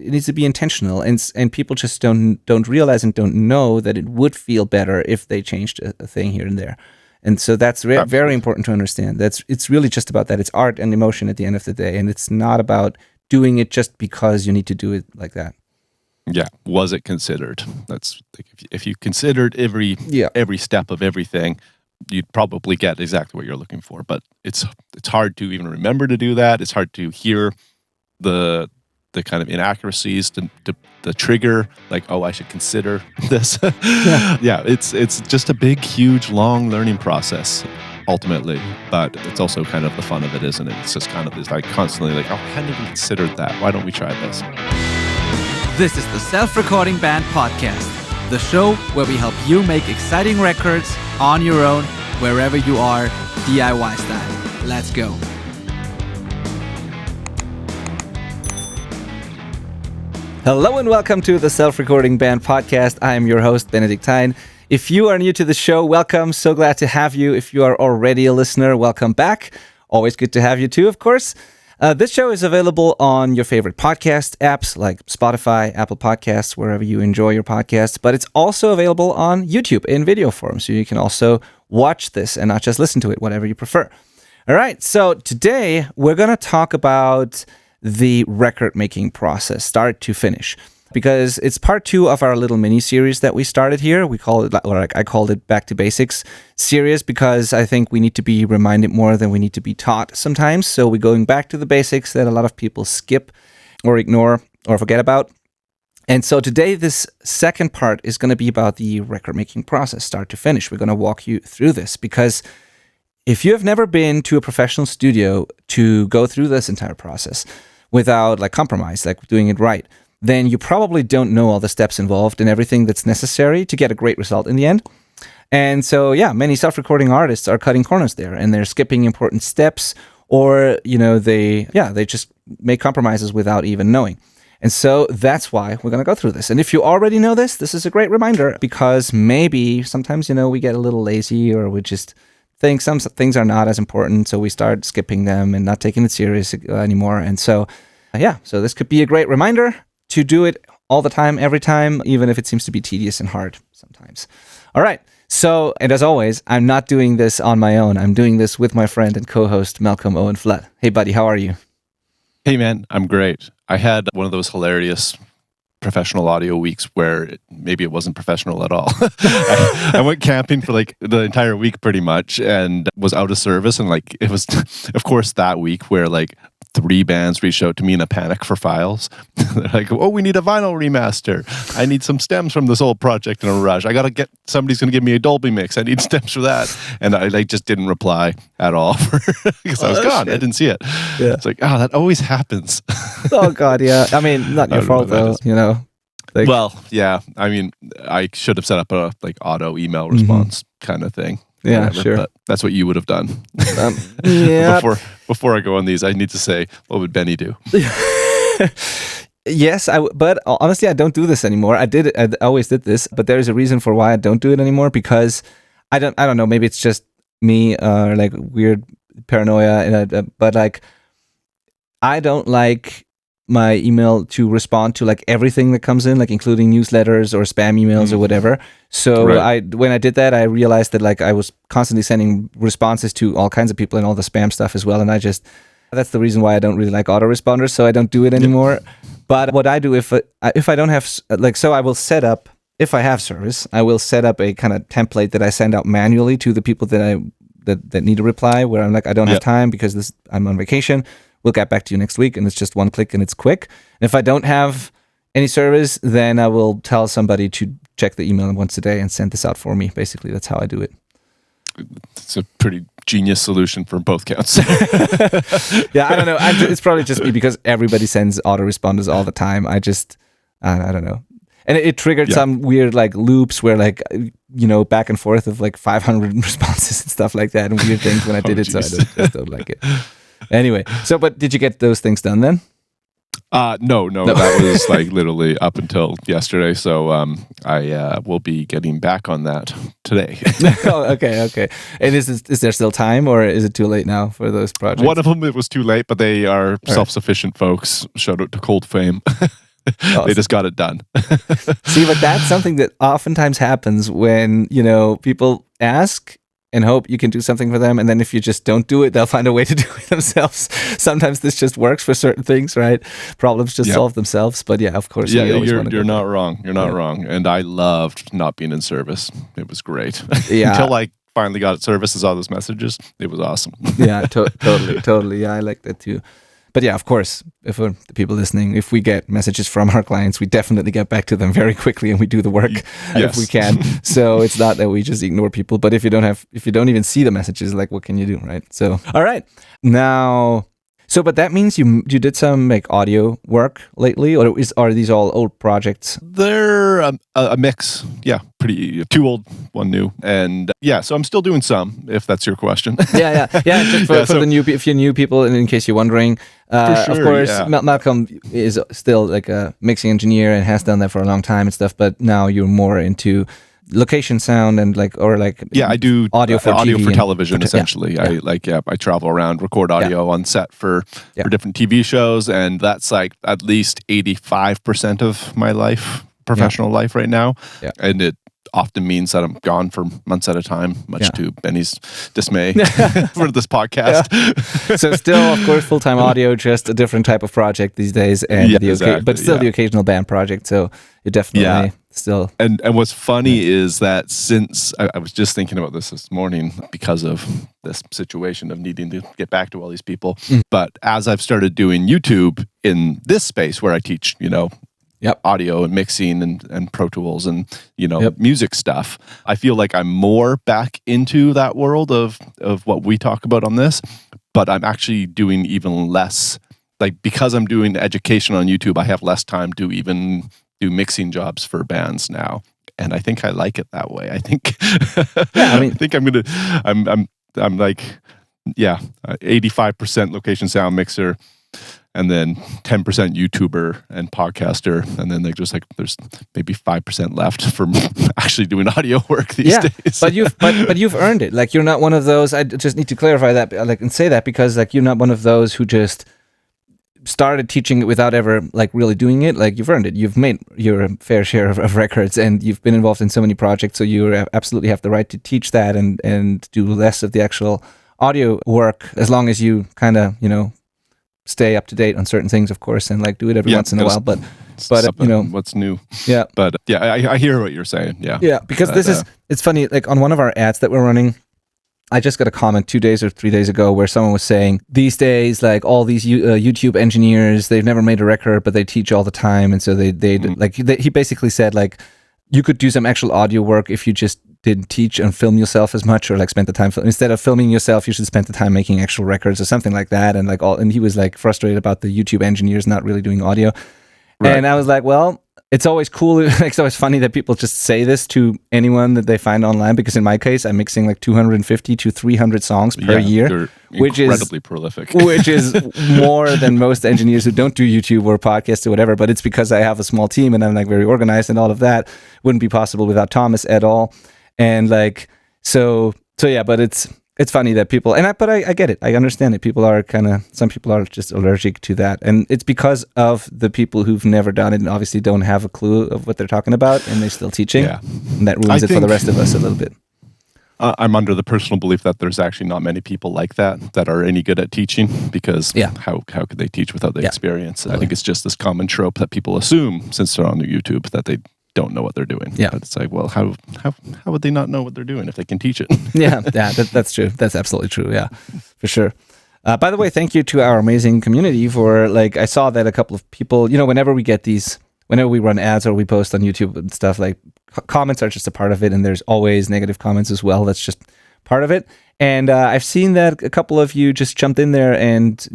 it needs to be intentional, and people just don't realize and don't know that it would feel better if they changed a thing here and there. And so that's very important to understand. It's really just about that. It's art and emotion at the end of the day, and it's not about doing it just because you need to do it like that. Yeah, was it considered? That's if you considered every step of everything, you'd probably get exactly what you're looking for. But it's hard to even remember to do that. It's hard to hear the kind of inaccuracies to the trigger, like, oh, I should consider this. Yeah, it's just a big, huge, long learning process ultimately, but it's also kind of the fun of it, isn't it? It's just kind of this like constantly like, oh, I hadn't even considered that. Why don't we try this? This is the Self-Recording Band Podcast, the show where we help you make exciting records on your own, wherever you are, DIY style. Let's go. Hello and welcome to the Self-Recording Band Podcast. I am your host, Benedict Hein. If you are new to the show, welcome. So glad to have you. If you are already a listener, welcome back. Always good to have you too, of course. This show is available on your favorite podcast apps like Spotify, Apple Podcasts, wherever you enjoy your podcasts. But it's also available on YouTube in video form. So you can also watch this and not just listen to it, whatever you prefer. All right. So today we're going to talk about the record making process, start to finish, because it's part 2 of our little mini series that we started here. We call it, or I called it Back to Basics series, because I think we need to be reminded more than we need to be taught sometimes. So we're going back to the basics that a lot of people skip or ignore or forget about. And so today, this second part is going to be about the record making process, start to finish. We're going to walk you through this, because if you have never been to a professional studio to go through this entire process without like compromise, like doing it right, then you probably don't know all the steps involved and everything that's necessary to get a great result in the end. And so, yeah, many self-recording artists are cutting corners there, and they're skipping important steps, or, you know, they just make compromises without even knowing. And so that's why we're going to go through this. And if you already know this is a great reminder, because maybe sometimes, you know, we get a little lazy, or we just think some things are not as important, so we start skipping them and not taking it serious anymore. And so, so this could be a great reminder to do it all the time, every time, even if it seems to be tedious and hard sometimes. All right. So, and as always, I'm not doing this on my own. I'm doing this with my friend and co-host, Malcolm Owen Flood. Hey, buddy, how are you? Hey, man, I'm great. I had one of those hilarious professional audio weeks where maybe it wasn't professional at all. I went camping for like the entire week pretty much, and was out of service. And like, it was, of course, that week where like 3 bands reached out to me in a panic for files. They're like, oh, we need a vinyl remaster. I need some stems from this old project in a rush. Somebody's going to give me a Dolby mix. I need stems for that. And I like just didn't reply at all because I was gone. Shit. I didn't see it. Yeah. It's like, that always happens. Oh, God, yeah. I mean, not your fault, though, you know. Like, well, yeah. I mean, I should have set up a like auto email response kind of thing. Yeah, whatever, sure. But that's what you would have done. Yeah. Before I go on these, I need to say, what would Benny do? Yes, but honestly, I don't do this anymore. I always did this, but there is a reason for why I don't do it anymore, because I don't know, maybe it's just me or like weird paranoia, but like I don't like my email to respond to like everything that comes in, like including newsletters or spam emails or whatever. So right. When I did that, I realized that like I was constantly sending responses to all kinds of people and all the spam stuff as well. And that's the reason why I don't really like autoresponders. So I don't do it anymore. Yep. But what I do if I don't have, like, so I will set up, if I have service, I will set up a kind of template that I send out manually to the people that need a reply, where I'm like, I don't have time because I'm on vacation. We'll get back to you next week, and it's just one click and it's quick. And if I don't have any service, then I will tell somebody to check the email once a day and send this out for me. Basically, that's how I do it. It's a pretty genius solution for both counts. Yeah, I don't know. It's probably just me, because everybody sends autoresponders all the time. I don't know. And it triggered some weird like loops where like, you know, back and forth of like 500 responses and stuff like that, and weird things when I did it. So I just don't like it. Anyway, but did you get those things done then? No, that was like literally up until yesterday. So I will be getting back on that today. Oh, okay. And is there still time, or is it too late now for those projects? One of them, it was too late, but they are self-sufficient folks. Shout out to Cold Fame. They just got it done. See, but that's something that oftentimes happens when, people ask and hope you can do something for them. And then if you just don't do it, they'll find a way to do it themselves. Sometimes this just works for certain things, right? Problems just solve themselves. But yeah, of course. Yeah, you're not wrong. You're not wrong. And I loved not being in service. It was great. Yeah. Until I finally got service and saw those messages, it was awesome. Yeah, totally. Yeah, I like that too. But yeah, of course, if the people listening, if we get messages from our clients, we definitely get back to them very quickly and we do the work if we can. So it's not that we just ignore people. But if you don't even see the messages, like what can you do, right? So, all right. Now, but that means you did some audio work lately, or are these all old projects? They're a mix. Yeah, pretty 2 old, 1 new, and so I'm still doing some. If that's your question. Yeah. Just for the new, if you're new people, and in case you're wondering, sure, of course, Malcolm is still a mixing engineer and has done that for a long time and stuff. But now you're more into location sound and I do audio for TV television essentially. I travel around, record audio on set for different TV shows, and that's at least 85% of my life, professional life right now. And it often means that I'm gone for months at a time, much to Benny's dismay for this podcast. So still, of course, full-time audio, just a different type of project these days, and but still the occasional band project. So you definitely still. And what's funny is that since I was just thinking about this morning because of this situation of needing to get back to all these people, but as I've started doing YouTube in this space where I teach, audio and mixing and Pro Tools and music stuff, I feel like I'm more back into that world of what we talk about on this, but I'm actually doing even less, because I'm doing education on YouTube, I have less time to even do mixing jobs for bands now, and I think I like it that way. I think I think I'm 85% location sound mixer, and then 10% YouTuber and podcaster, and then there's maybe 5% left for actually doing audio work these days. But you've earned it. You're not one of those. I just need to clarify that, and say that because you're not one of those who just started teaching it without ever really doing it. You've earned it. You've made your fair share of records, and you've been involved in so many projects. So you absolutely have the right to teach that and do less of the actual audio work, as long as you kind of stay up to date on certain things, of course, and do it every once in a while. But what's new? Yeah, but I hear what you're saying. Yeah, because it's funny. On one of our ads that we're running, I just got a comment 2 days or 3 days ago where someone was saying these days, all these YouTube engineers, they've never made a record, but they teach all the time, and so he basically said you could do some actual audio work if you just didn't teach and film yourself as much, or spend the time instead of filming yourself, you should spend the time making actual records or something like that. And and he was frustrated about the YouTube engineers not really doing audio. Right. And I was like, well, it's always cool. It's always funny that people just say this to anyone that they find online, because in my case, I'm mixing 250 to 300 songs per year, which is incredibly prolific, which is more than most engineers who don't do YouTube or podcasts or whatever. But it's because I have a small team and I'm very organized, and all of that wouldn't be possible without Thomas at all. And so yeah, but it's funny that people, but I get it. I understand it. People are some people are just allergic to that. And it's because of the people who've never done it and obviously don't have a clue of what they're talking about, and they're still teaching. Yeah. And that ruins it for the rest of us a little bit. I'm under the personal belief that there's actually not many people like that are any good at teaching, because how could they teach without the experience? Totally. I think it's just this common trope that people assume, since they're on YouTube, that they don't know what they're doing. Yeah, but it's well, how would they not know what they're doing if they can teach it? That's true. That's absolutely true. Yeah, for sure. By the way, thank you to our amazing community for I saw that a couple of people, whenever we run ads or we post on YouTube and stuff, comments are just a part of it, and there's always negative comments as well. That's just part of it. And I've seen that a couple of you just jumped in there and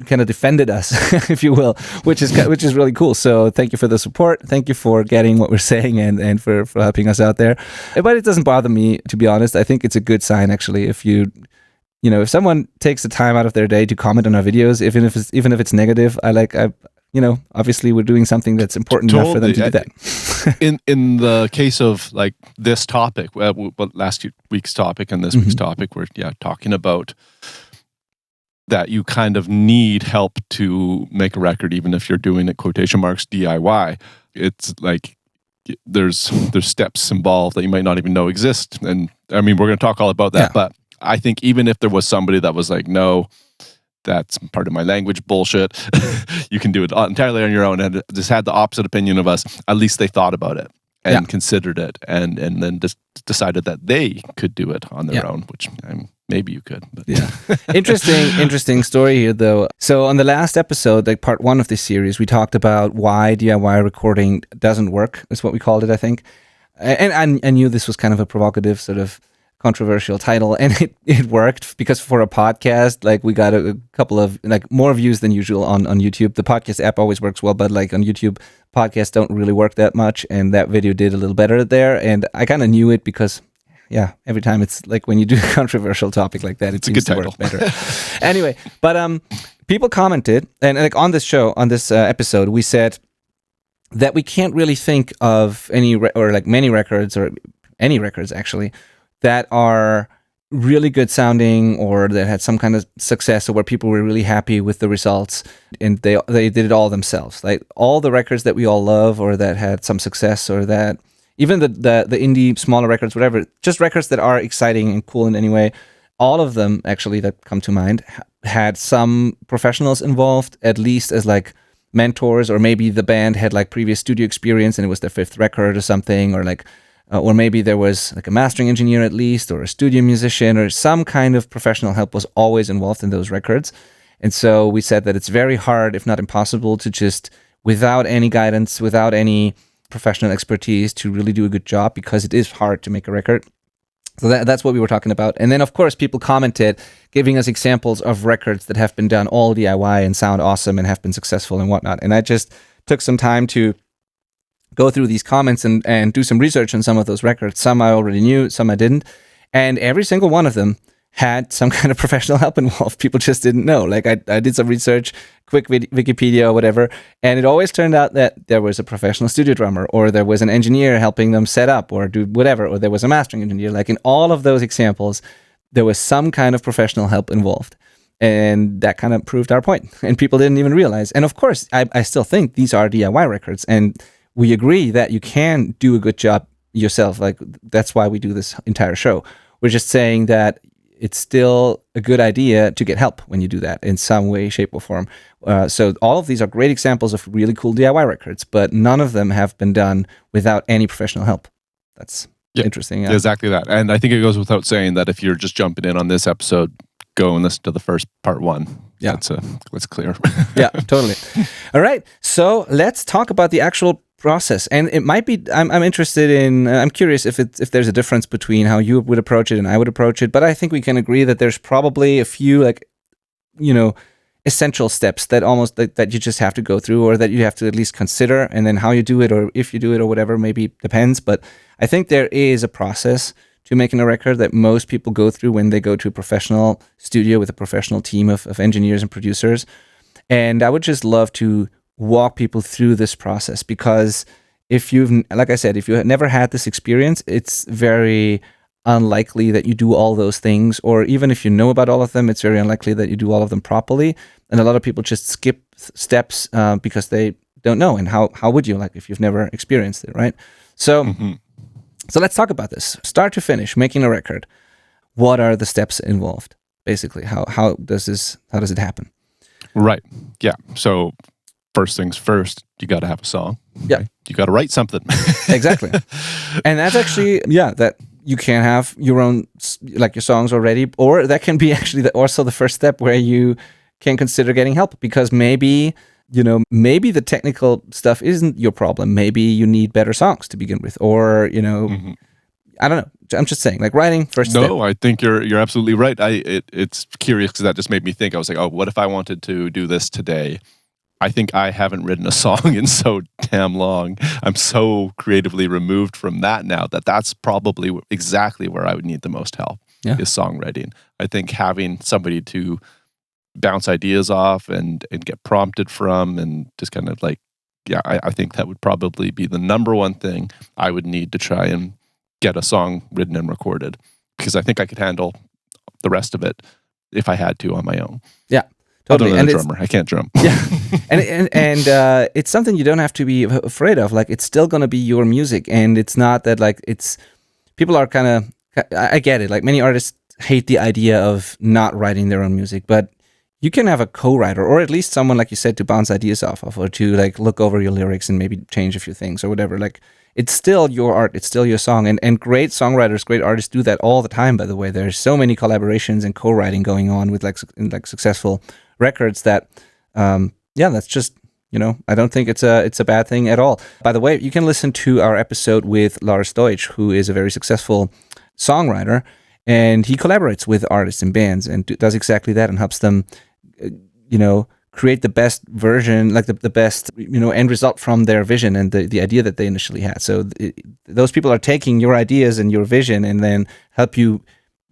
kind of defended us, if you will, which is really cool. So thank you for the support. Thank you for getting what we're saying and for helping us out there. But it doesn't bother me, to be honest. I think it's a good sign, actually, if if someone takes the time out of their day to comment on our videos, even if it's negative. Obviously we're doing something that's important enough for them to do that. in the case of this topic, last week's topic and this week's topic, we're talking about that you kind of need help to make a record, even if you're doing it quotation marks DIY. It's like there's steps involved that you might not even know exist. And I mean, we're going to talk all about that, but I think even if there was somebody that was like, no, that's part of my language bullshit, you can do it entirely on your own, and just had the opposite opinion of us, at least they thought about it and considered it, and then just decided that they could do it on their own, which maybe you could. But. Yeah. Interesting story here, though. So on the last episode, like part 1 of this series, we talked about why DIY recording doesn't work, is what we called it, I think. And I knew this was kind of a provocative, sort of controversial title, and it worked, because for a podcast, like, we got a couple of, like, more views than usual on YouTube. The podcast app always works well, but like on YouTube, podcasts don't really work that much, and that video did a little better there. And I kind of knew it because, every time it's like when you do a controversial topic like that, it seems to work better. Anyway, but people commented, and like on this show, on this episode, we said that we can't really think of any or like many records, or any records actually, that are really good sounding, or that had some kind of success, or where people were really happy with the results, and they did it all themselves. Like all the records that we all love, or that had some success, or that even the indie smaller records, whatever, just records that are exciting and cool in any way, all of them actually that come to mind had some professionals involved, at least as like mentors, or maybe the band had like previous studio experience and it was their 5th record or something, or like or maybe there was like a mastering engineer at least, or a studio musician, or some kind of professional help was always involved in those records. And so we said that it's very hard, if not impossible, to just, without any guidance, without any professional expertise, to really do a good job, because it is hard to make a record. So that's what we were talking about. And then, of course, people commented, giving us examples of records that have been done all DIY and sound awesome and have been successful and whatnot. And I just took some time to go through these comments and do some research on some of those records. Some I already knew, some I didn't. And every single one of them had some kind of professional help involved. People just didn't know. Like I did some research, quick Wikipedia or whatever, and it always turned out that there was a professional studio drummer, or there was an engineer helping them set up or do whatever, or there was a mastering engineer. Like in all of those examples, there was some kind of professional help involved. And that kind of proved our point. And people didn't even realize. And of course, I still think these are DIY records. And we agree that you can do a good job yourself. Like that's why we do this entire show. We're just saying that it's still a good idea to get help when you do that in some way, shape, or form. So all of these are great examples of really cool DIY records, but none of them have been done without any professional help. That's interesting. Yeah, exactly that. And I think it goes without saying that if you're just jumping in on this episode, go and listen to the first part 1. Yeah. That's clear. Yeah, totally. All right. So let's talk about the actual process. And it might be, I'm interested in, I'm curious if there's a difference between how you would approach it and I would approach it, but I think we can agree that there's probably a few, like, essential steps that almost that you just have to go through, or that you have to at least consider, and then how you do it, or if you do it, or whatever, maybe depends. But I think there is a process to making a record that most people go through when they go to a professional studio with a professional team of engineers and producers. And I would just love to walk people through this process, because if you've, like I said, if you have never had this experience, it's very unlikely that you do all those things, or even if you know about all of them, it's very unlikely that you do all of them properly. And a lot of people just skip steps because they don't know. And how would you, like, if you've never experienced it, right? So, So let's talk about this. Start to finish, making a record. What are the steps involved? Basically, how does it happen? Right. Yeah. So first things first, you got to have a song. Yeah. Right? You got to write something. Exactly. And that's actually, that you can have your own, like, your songs already, or that can be actually also the first step where you can consider getting help, because maybe the technical stuff isn't your problem. Maybe you need better songs to begin with, or, I don't know. I'm just saying, like, writing first step. No, I think you're absolutely right. It's curious because that just made me think. I was like, oh, what if I wanted to do this today? I think I haven't written a song in so damn long. I'm so creatively removed from that now that's probably exactly where I would need the most help, is songwriting. I think having somebody to bounce ideas off and get prompted from, and just kind of like, I think that would probably be the number one thing I would need to try and get a song written and recorded, because I think I could handle the rest of it if I had to on my own. Yeah, Other totally. than And a drummer, I can't drum. yeah, and it's something you don't have to be afraid of. Like, it's still gonna be your music, and it's not that like it's people are kind of. I get it. Like, many artists hate the idea of not writing their own music, but you can have a co-writer, or at least someone, like you said, to bounce ideas off of, or to like look over your lyrics and maybe change a few things or whatever. Like, it's still your art, it's still your song, and great songwriters, great artists do that all the time. By the way, there's so many collaborations and co-writing going on with like successful records that, that's just, I don't think it's a bad thing at all. By the way, you can listen to our episode with Lars Deutsch, who is a very successful songwriter, and he collaborates with artists and bands and does exactly that and helps them, create the best version, like the best, end result from their vision and the idea that they initially had. So those people are taking your ideas and your vision and then help you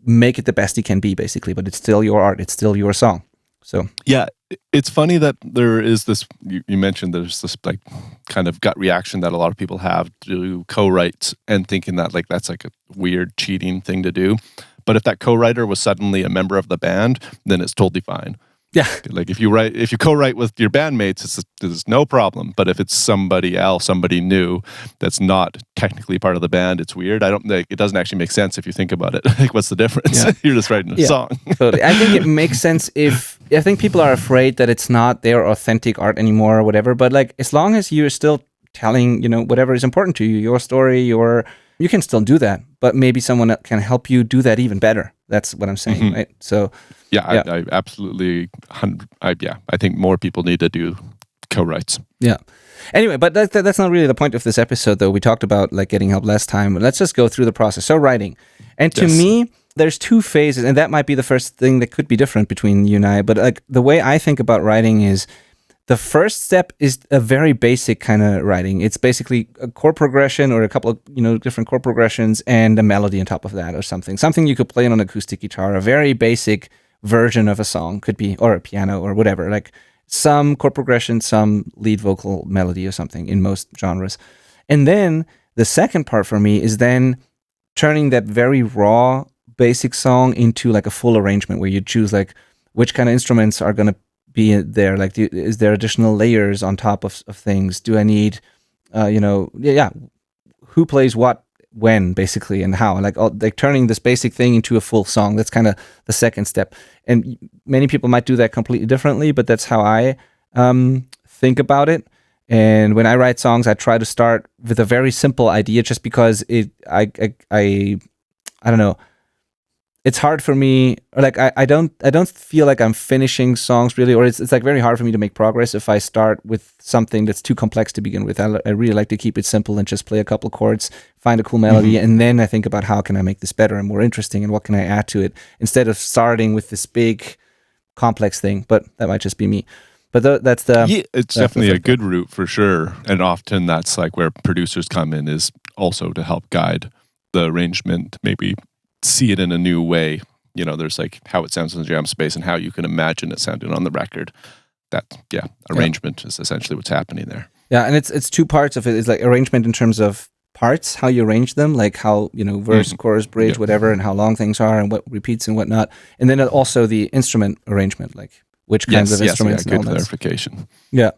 make it the best it can be, basically. But it's still your art. It's still your song. So yeah, it's funny that there is this, you mentioned there's this like kind of gut reaction that a lot of people have to co-writes and thinking that like that's like a weird cheating thing to do. But if that co-writer was suddenly a member of the band, then it's totally fine. Yeah. Like if you co-write with your bandmates, it's no problem. But if it's somebody else, somebody new that's not technically part of the band, it's weird. It doesn't actually make sense if you think about it. Like, what's the difference? Yeah. You're just writing a song. Totally. I think it makes sense I think people are afraid that it's not their authentic art anymore or whatever. But like, as long as you're still telling, whatever is important to you, your story, you can still do that. But maybe someone can help you do that even better. That's what I'm saying, right? So. Yeah, I absolutely. I think more people need to do co-writes. Yeah. Anyway, but that's not really the point of this episode, though. We talked about like getting help last time. Let's just go through the process. So writing, and to me, there's two phases, and that might be the first thing that could be different between you and I. But like the way I think about writing is, the first step is a very basic kind of writing. It's basically a chord progression or a couple of different chord progressions and a melody on top of that, or something you could play on an acoustic guitar. A very basic version of a song could be, or a piano or whatever, like some chord progression, some lead vocal melody or something in most genres. And then the second part for me is then turning that very raw basic song into like a full arrangement where you choose like which kind of instruments are going to be there. Like, is there additional layers on top of things? Do I need, who plays what, when, basically, and how, like turning this basic thing into a full song. That's kind of the second step. And many people might do that completely differently, but that's how I think about it. And when I write songs, I try to start with a very simple idea, just because I don't know. It's hard for me, or like I don't feel like I'm finishing songs really, or it's like very hard for me to make progress if I start with something that's too complex to begin with. I really like to keep it simple and just play a couple chords, find a cool melody, and then I think about how can I make this better and more interesting, and what can I add to it, instead of starting with this big complex thing. But that might just be me. But that's it's definitely a good route for sure. And often that's like where producers come in, is also to help guide the arrangement, maybe see it in a new way. There's like how it sounds in the jam space and how you can imagine it sounding on the record. Arrangement is essentially what's happening there. Yeah, and it's two parts of it. It's like arrangement in terms of parts, how you arrange them, like how, verse, chorus, bridge, whatever, and how long things are and what repeats and whatnot. And then also the instrument arrangement, like which kinds of instruments. Good clarification. Yeah.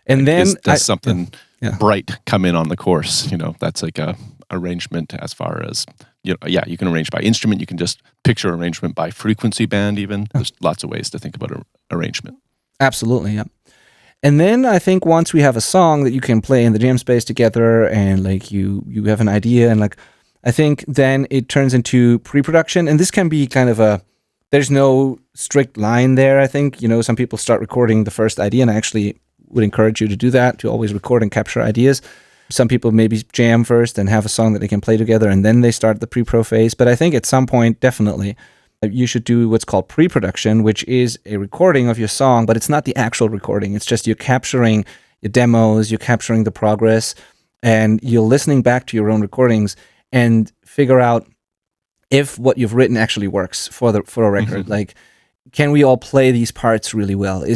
And then does something bright come in on the chorus? That's like a arrangement as far as, you can arrange by instrument. You can just picture arrangement by frequency band even. There's lots of ways to think about arrangement. Absolutely, yeah. And then I think once we have a song that you can play in the jam space together, and like you have an idea, and like I think then it turns into pre-production. And this can be kind of there's no strict line there. I think, some people start recording the first idea, and I actually would encourage you to do that, to always record and capture ideas. Some people maybe jam first and have a song that they can play together, and then they start the pre-pro phase. But I think at some point, definitely, you should do what's called pre-production, which is a recording of your song, but it's not the actual recording. It's just you're capturing your demos, you're capturing the progress, and you're listening back to your own recordings and figure out if what you've written actually works for a record. Like, can we all play these parts really well?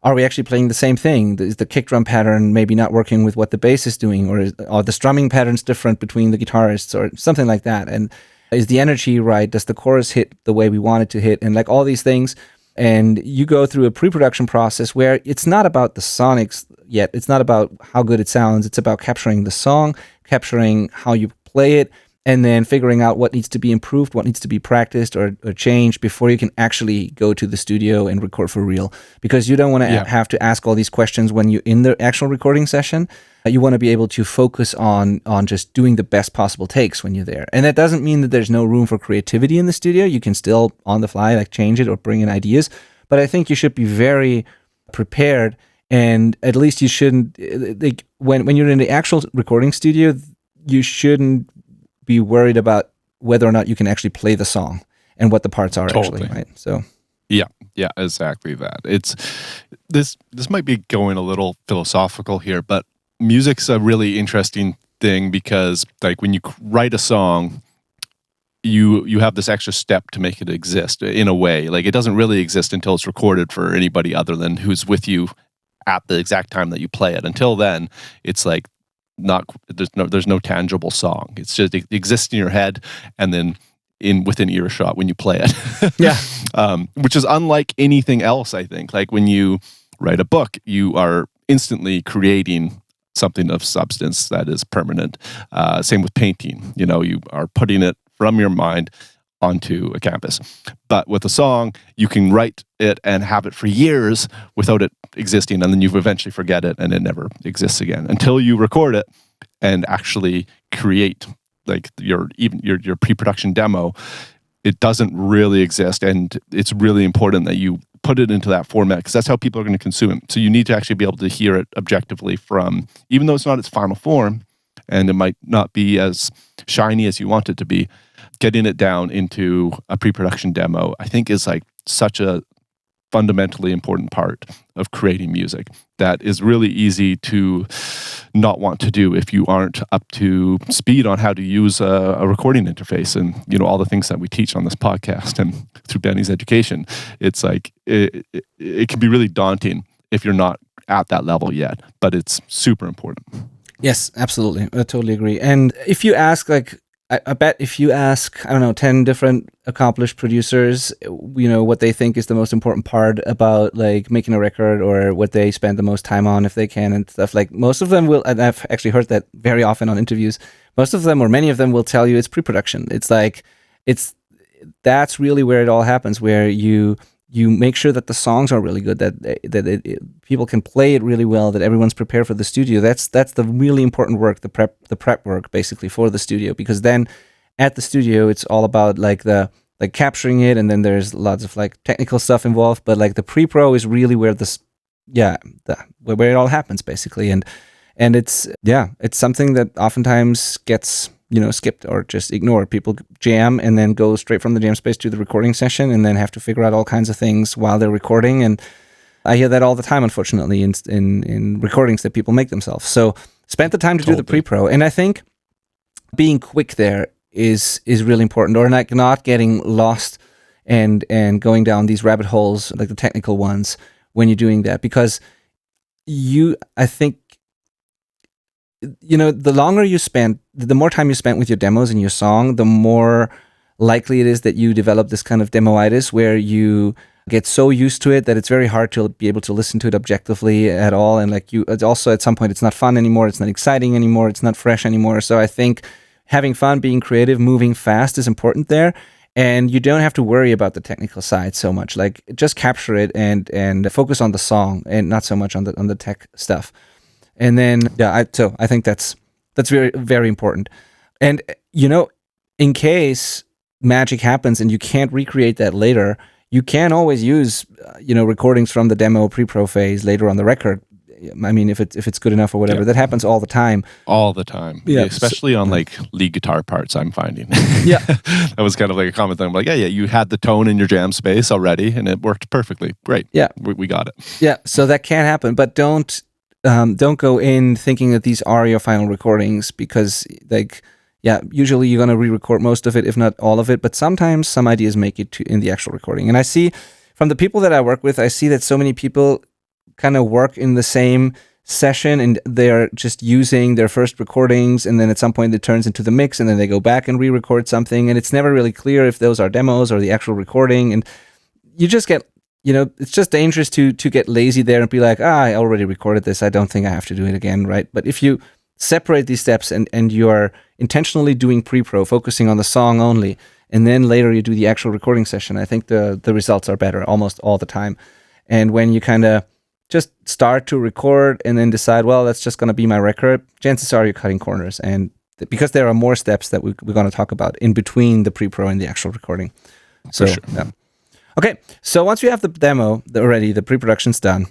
Are we actually playing the same thing? Is the kick drum pattern maybe not working with what the bass is doing, or are the strumming patterns different between the guitarists, or something like that? And Is the energy right? Does the chorus hit the way we want it to hit? And like all these things. And you go through a pre-production process where it's not about the sonics yet. It's not about how good it sounds. It's about capturing the song, capturing how you play it, and then figuring out what needs to be improved, what needs to be practiced or changed before you can actually go to the studio and record for real. Because you don't want to have to ask all these questions when you're in the actual recording session. You want to be able to focus on just doing the best possible takes when you're there. And that doesn't mean that there's no room for creativity in the studio. You can still, on the fly, like change it or bring in ideas. But I think you should be very prepared, and at least you shouldn't, like, when you're in the actual recording studio, you shouldn't be worried about whether or not you can actually play the song and what the parts are actually, right? So yeah, exactly that. It's this might be going a little philosophical here, but music's a really interesting thing because, like, when you write a song, you have this extra step to make it exist in a way. Like, it doesn't really exist until it's recorded for anybody other than who's with you at the exact time that you play it. Until then, it's like there's no tangible song. It's just, it exists in your head and then within earshot when you play it. Yeah. Which is unlike anything else, I think. Like, when you write a book, you are instantly creating something of substance that is permanent. Same with painting. You are putting it from your mind onto a canvas. But with a song, you can write it and have it for years without it existing, and then you eventually forget it and it never exists again until you record it and actually create like your pre-production demo. It doesn't really exist, and it's really important that you put it into that format because that's how people are going to consume it. So you need to actually be able to hear it objectively from, even though it's not its final form and it might not be as shiny as you want it to be, getting it down into a pre-production demo, I think, is like such a fundamentally important part of creating music that is really easy to not want to do if you aren't up to speed on how to use a recording interface and all the things that we teach on this podcast and through Benny's education. It's like it can be really daunting if you're not at that level yet, but it's super important. Yes, absolutely. I totally agree. And if you ask, like, I bet if you ask, 10 different accomplished producers, what they think is the most important part about like making a record or what they spend the most time on if they can and stuff, like most of them will, and I've actually heard that very often on interviews, most of them or many of them will tell you it's pre-production. It's like, that's really where it all happens, where you make sure that the songs are really good, that people can play it really well, that everyone's prepared for the studio. That's the really important work, the prep work basically for the studio, because then at the studio it's all about like capturing it, and then there's lots of like technical stuff involved, but like the pre-pro is really where where it all happens basically, and it's something that oftentimes gets skipped or just ignored. People jam and then go straight from the jam space to the recording session and then have to figure out all kinds of things while they're recording. And I hear that all the time, unfortunately, in recordings that people make themselves. So spend the time to do the pre-pro. And I think being quick there is really important, or like not getting lost and going down these rabbit holes, like the technical ones, when you're doing that, because I think, the more time you spend with your demos and your song, the more likely it is that you develop this kind of demoitis where you get so used to it that it's very hard to be able to listen to it objectively at all. And like it's also at some point, it's not fun anymore. It's not exciting anymore. It's not fresh anymore. So I think having fun, being creative, moving fast is important there. And you don't have to worry about the technical side so much. Like, just capture it and focus on the song and not so much on the tech stuff. And then, I think that's very, very important. And, in case magic happens and you can't recreate that later, you can always use, recordings from the demo pre-pro phase later on the record. I mean, if it's good enough or whatever, that happens all the time. All the time. Yeah. Especially on like lead guitar parts, I'm finding. Yeah. That was kind of like a comment that I'm like, yeah, you had the tone in your jam space already and it worked perfectly. Great. Yeah. We got it. Yeah. So that can happen, but don't go in thinking that these are your final recordings, because usually you're going to re-record most of it, if not all of it, but sometimes some ideas make it in the actual recording. And I see from the people that I work with, I see that so many people kind of work in the same session and they're just using their first recordings, and then at some point it turns into the mix, and then they go back and re-record something, and it's never really clear if those are demos or the actual recording, and you just get, it's just dangerous to get lazy there and be like, I already recorded this, I don't think I have to do it again, right? But if you separate these steps and you are intentionally doing pre-pro, focusing on the song only, and then later you do the actual recording session, I think the results are better almost all the time. And when you kind of just start to record and then decide, well, that's just going to be my record, chances are you're cutting corners. And because there are more steps that we're going to talk about in between the pre-pro and the actual recording. So, sure. Yeah. Okay, so once you have the demo already, the pre-production's done,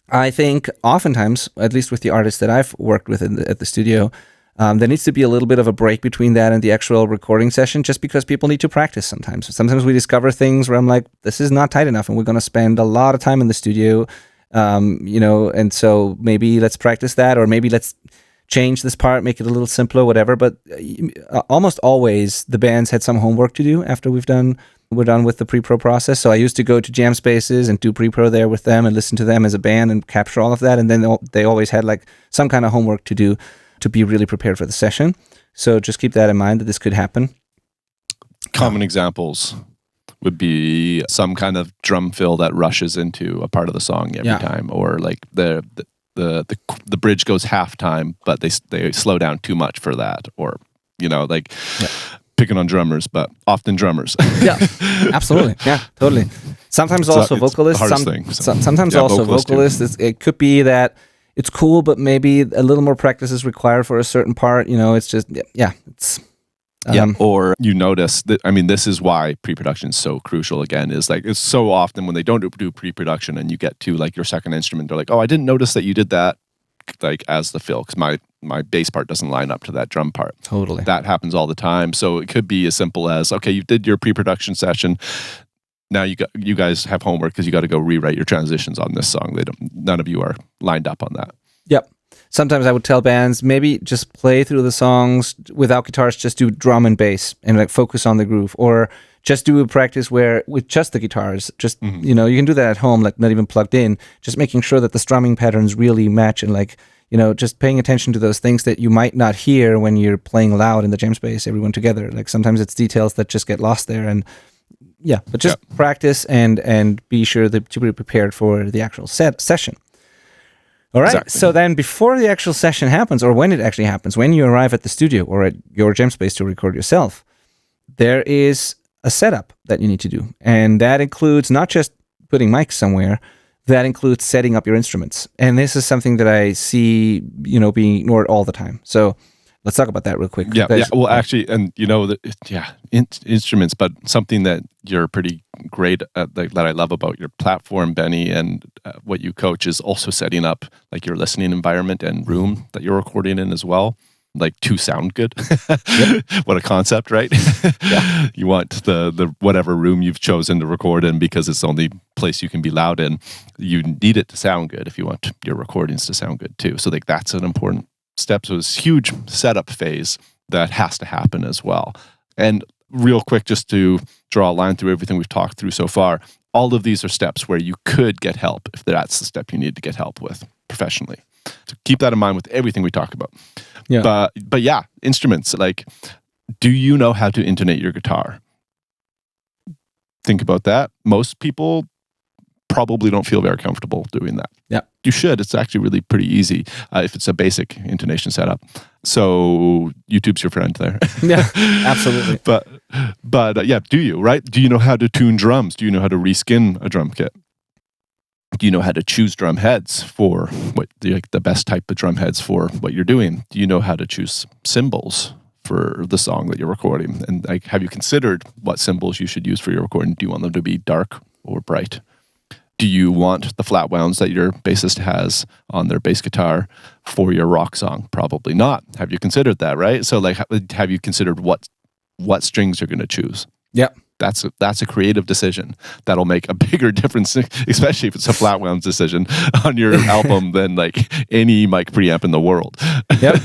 I think oftentimes, at least with the artists that I've worked with at the studio, there needs to be a little bit of a break between that and the actual recording session, just because people need to practice sometimes. Sometimes we discover things where I'm like, this is not tight enough, and we're going to spend a lot of time in the studio, and so maybe let's practice that, or maybe let's change this part, make it a little simpler, whatever. But almost always the bands had some homework to do after we're done with the pre-pro process. So I used to go to jam spaces and do pre-pro there with them and listen to them as a band and capture all of that. And then they always had like some kind of homework to do to be really prepared for the session. So just keep that in mind, that this could happen. Common examples would be some kind of drum fill that rushes into a part of the song every time, or like the bridge goes half time, but they slow down too much for that, or picking on drummers, but often drummers. Yeah, absolutely. Yeah, totally. Sometimes also vocalists. Sometimes also vocalists. It could be that it's cool, but maybe a little more practice is required for a certain part. It's just, it's... or you notice that, this is why pre-production is so crucial again, is like, it's so often when they don't do pre-production and you get to like your second instrument, they're like, oh, I didn't notice that you did that like as the fill, because my bass part doesn't line up to that drum part. Totally. That happens all the time. So it could be as simple as, okay, you did your pre-production session. Now you guys have homework because you got to go rewrite your transitions on this song. None of you are lined up on that. Yep. Sometimes I would tell bands, maybe just play through the songs without guitars, just do drum and bass and like focus on the groove, or just do a practice where with just the guitars, just, you can do that at home, like not even plugged in, just making sure that the strumming patterns really match, and like, just paying attention to those things that you might not hear when you're playing loud in the jam space, everyone together. Like sometimes it's details that just get lost there, and but just practice and be sure to be prepared for the actual session. All right. Exactly. So then before the actual session happens, or when it actually happens, when you arrive at the studio or at your jam space to record yourself, there is a setup that you need to do. And that includes not just putting mics somewhere, that includes setting up your instruments. And this is something that I see, being ignored all the time. So let's talk about that real quick. Yeah. Well, actually, and instruments, but something that you're pretty great at, that I love about your platform, Benny, and what you coach, is also setting up like your listening environment and room that you're recording in as well, like to sound good. What a concept, right? You want the whatever room you've chosen to record in, because it's the only place you can be loud in. You need it to sound good if you want your recordings to sound good too. So like that's an important step. So it's a huge setup phase that has to happen as well. And real quick, just to draw a line through everything we've talked through so far, all of these are steps where you could get help if that's the step you need to get help with professionally. So keep that in mind with everything we talk about. Yeah. But yeah, instruments, like, do you know how to intonate your guitar? Think about that. Most people probably don't feel very comfortable doing that. Yeah. You should. It's actually really pretty easy if it's a basic intonation setup. So YouTube's your friend there. Yeah, absolutely. But do you, right? Do you know how to tune drums? Do you know how to reskin a drum kit? Do you know how to choose drum heads for the best type of drum heads for what you're doing? Do you know how to choose cymbals for the song that you're recording? And like, have you considered what cymbals you should use for your recording? Do you want them to be dark or bright? Do you want the flat wounds that your bassist has on their bass guitar for your rock song? Probably not. Have you considered that, right? So like, have you considered what strings you're going to choose? Yeah. That's a creative decision that'll make a bigger difference, especially if it's a flat wounds decision on your album than like any mic preamp in the world. Yep.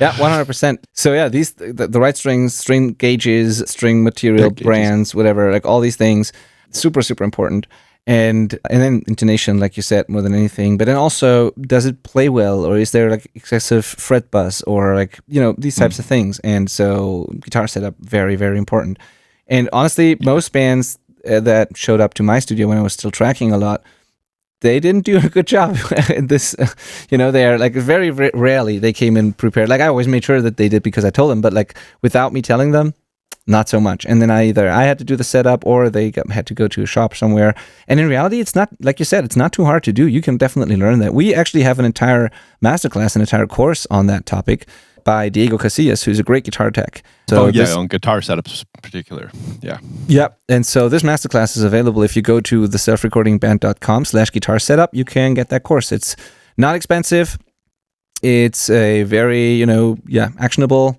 Yeah, 100%. So yeah, these the right strings, string gauges, string material brands, whatever, like all these things, super, super important. And then intonation, like you said, more than anything. But then also, does it play well, or is there like excessive fret buzz, or like, these types of things? And so guitar setup, very, very important. And honestly, most bands that showed up to my studio when I was still tracking a lot, they didn't do a good job in this. They're like very rarely they came in prepared. Like I always made sure that they did because I told them, but like without me telling them, not so much. And then I had to do the setup, or they had to go to a shop somewhere. And in reality, it's not, like you said, it's not too hard to do. You can definitely learn that. We actually have an entire masterclass, an entire course on that topic by Diego Casillas, who's a great guitar tech. So on guitar setups in particular. Yeah. Yep. And so this masterclass is available. If you go to the selfrecordingband.com/guitar setup, you can get that course. It's not expensive. It's a very, actionable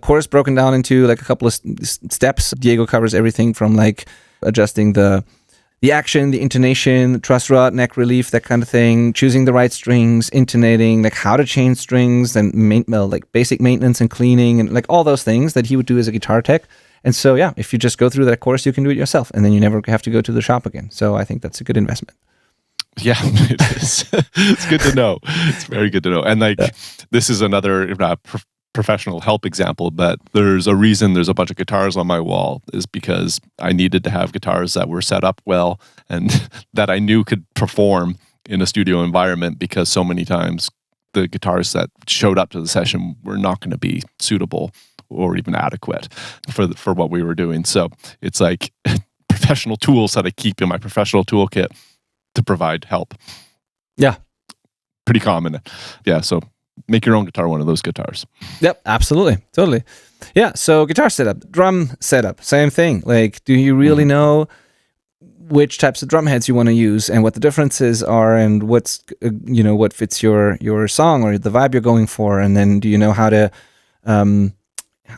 course broken down into like a couple of steps. Diego covers everything from like adjusting the action, the intonation, truss rod, neck relief, that kind of thing, choosing the right strings, intonating, like how to change strings, and like basic maintenance and cleaning, and like all those things that he would do as a guitar tech. And so, yeah, if you just go through that course, you can do it yourself, and then you never have to go to the shop again. So I think that's a good investment. Yeah, it is. It's good to know. It's very good to know. And like, this is another, if not professional help example, but there's a reason there's a bunch of guitars on my wall, is because I needed to have guitars that were set up well and that I knew could perform in a studio environment, because so many times the guitars that showed up to the session were not going to be suitable or even adequate for what we were doing. So it's like professional tools that I keep in my professional toolkit to provide help. Yeah. Pretty common. Yeah, so make your own guitar one of those guitars. Yep, absolutely. Totally. Yeah, so guitar setup, drum setup, same thing. Like, do you really know which types of drum heads you want to use and what the differences are, and what's, what fits your song or the vibe you're going for? And then do you know how to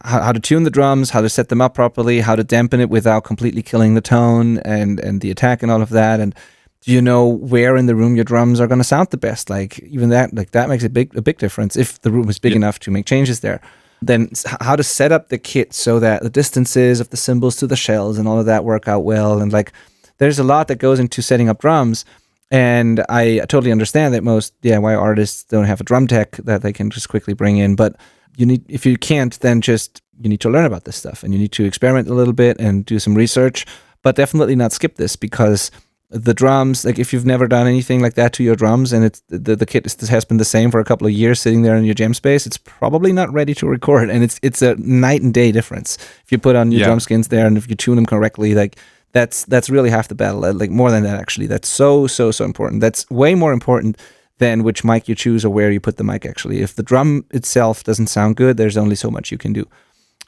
how to tune the drums, how to set them up properly, how to dampen it without completely killing the tone and the attack and all of that? And do you know where in the room your drums are going to sound the best? Like even that, like that makes a big difference if the room is big enough to make changes there. Then how to set up the kit so that the distances of the cymbals to the shells and all of that work out well. And like, there's a lot that goes into setting up drums. And I totally understand that most DIY artists don't have a drum tech that they can just quickly bring in. But if you can't, then you need to learn about this stuff, and you need to experiment a little bit and do some research, but definitely not skip this, because the drums, like if you've never done anything like that to your drums, and it's the kit has been the same for a couple of years sitting there in your jam space, it's probably not ready to record. And it's a night and day difference. If you put on your drum skins there and if you tune them correctly, like that's really half the battle. Like more than that, actually. That's so important. That's way more important than which mic you choose or where you put the mic, actually. If the drum itself doesn't sound good, there's only so much you can do.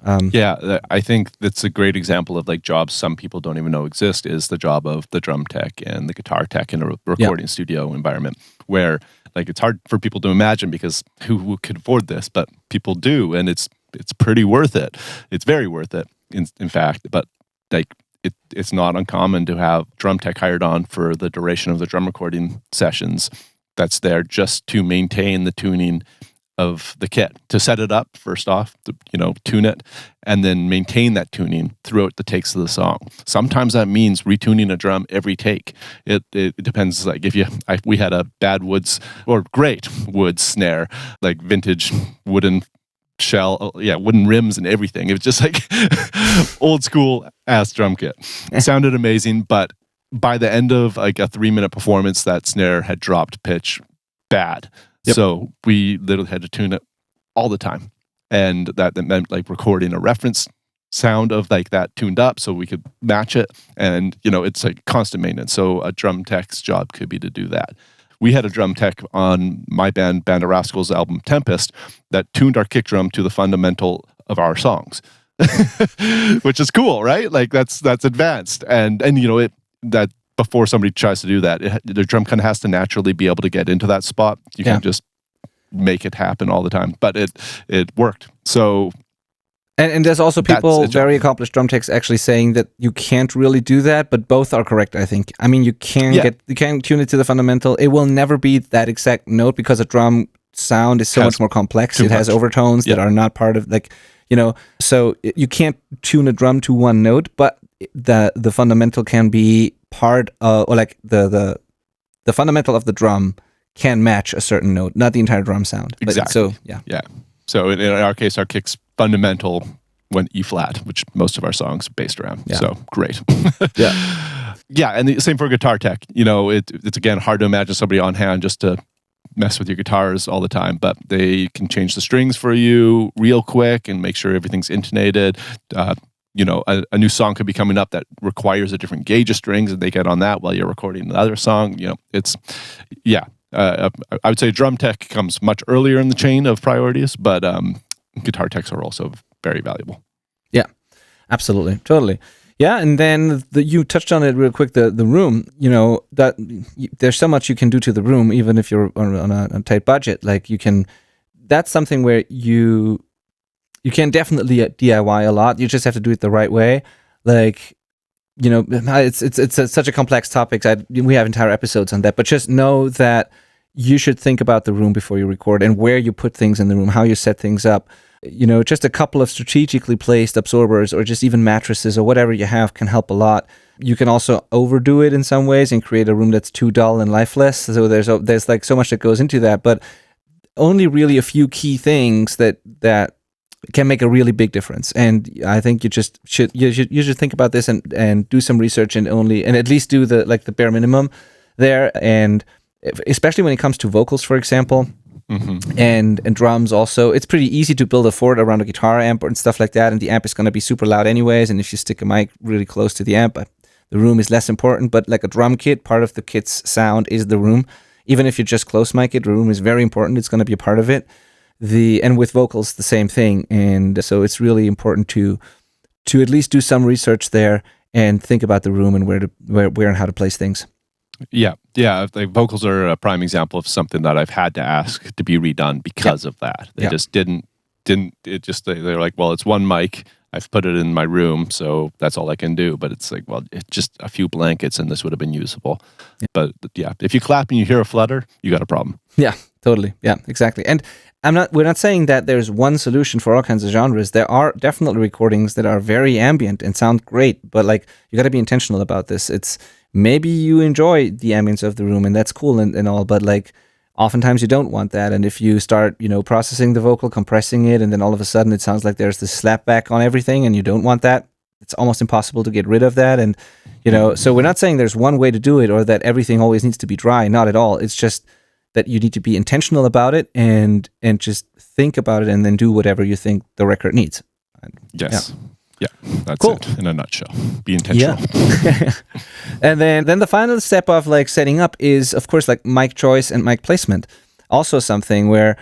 I think that's a great example of like jobs some people don't even know exist, is the job of the drum tech and the guitar tech in a recording studio environment, where like it's hard for people to imagine because who could afford this, but people do, and it's pretty worth it. It's very worth it, in fact. But like it's not uncommon to have drum tech hired on for the duration of the drum recording sessions that's there just to maintain the tuning of the kit, to set it up first off, tune it, and then maintain that tuning throughout the takes of the song. Sometimes that means retuning a drum every take. It depends. Like we had a bad great Woods snare, like vintage wooden shell, wooden rims and everything. It was just like old school ass drum kit. It sounded amazing, but by the end of like a 3-minute performance, that snare had dropped pitch bad. Yep. So we literally had to tune it all the time. And that meant like recording a reference sound of like that tuned up so we could match it. And, it's like constant maintenance. So a drum tech's job could be to do that. We had a drum tech on my Band of Rascals album Tempest that tuned our kick drum to the fundamental of our songs, which is cool, right? Like that's advanced. And that before somebody tries to do that, the drum kind of has to naturally be able to get into that spot. You can't just make it happen all the time, but it worked. So, and there's also people, very accomplished drum techs, actually saying that you can't really do that, but both are correct, I think. I mean, you can tune it to the fundamental. It will never be that exact note because a drum sound is so much more complex. It has overtones that are not part of so you can't tune a drum to one note, but the fundamental can be part of, or like the fundamental of the drum can match a certain note, not the entire drum sound. Exactly. So yeah. Yeah. So in our case, our kick's fundamental went E flat, which most of our songs are based around. Yeah. So great. Yeah. Yeah, and the same for guitar tech. You know, it's again hard to imagine somebody on hand just to mess with your guitars all the time, but they can change the strings for you real quick and make sure everything's intonated. You know, a new song could be coming up that requires a different gauge of strings, and they get on that while you're recording another song. You know, it's I would say drum tech comes much earlier in the chain of priorities, but guitar techs are also very valuable. Yeah, absolutely, totally. Yeah, and then you touched on it real quick. The room, you know, that there's so much you can do to the room, even if you're on a tight budget. Like you can, that's something where you can definitely DIY a lot. You just have to do it the right way. Like, you know, it's such a complex topic. We have entire episodes on that, but just know that you should think about the room before you record and where you put things in the room, how you set things up. You know, just a couple of strategically placed absorbers or just even mattresses or whatever you have can help a lot. You can also overdo it in some ways and create a room that's too dull and lifeless. So there's like so much that goes into that, but only really a few key things that can make a really big difference. And I think you should think about this and do some research and at least do the bare minimum there. And especially when it comes to vocals, for example. Mm-hmm. And drums also, it's pretty easy to build a fort around a guitar amp and stuff like that, and the amp is going to be super loud anyways, and if you stick a mic really close to the amp, the room is less important. But like a drum kit, part of the kit's sound is the room. Even if you just close mic it, the room is very important. It's going to be a part of it. And with vocals, the same thing. And so it's really important to at least do some research there and think about the room and where and how to place things. Yeah. The vocals are a prime example of something that I've had to ask to be redone because of that. They just didn't. They're like, well, it's one mic. I've put it in my room, so that's all I can do. But it's like, well, it's just a few blankets, and this would have been usable. Yeah. But yeah, if you clap and you hear a flutter, you got a problem. Yeah, totally. Yeah, exactly. And we're not saying that there's one solution for all kinds of genres. There are definitely recordings that are very ambient and sound great, but like you got to be intentional about this. It's maybe you enjoy the ambience of the room and that's cool and all, but like oftentimes you don't want that. And if you start, processing the vocal, compressing it, and then all of a sudden it sounds like there's this slapback on everything and you don't want that, it's almost impossible to get rid of that. And, so we're not saying there's one way to do it or that everything always needs to be dry. Not at all. It's just that you need to be intentional about it and just think about it and then do whatever you think the record needs. Yes. Yeah, that's cool. it in a nutshell. Be intentional. Yeah. And then the final step of like setting up is, of course, like mic choice and mic placement. Also something where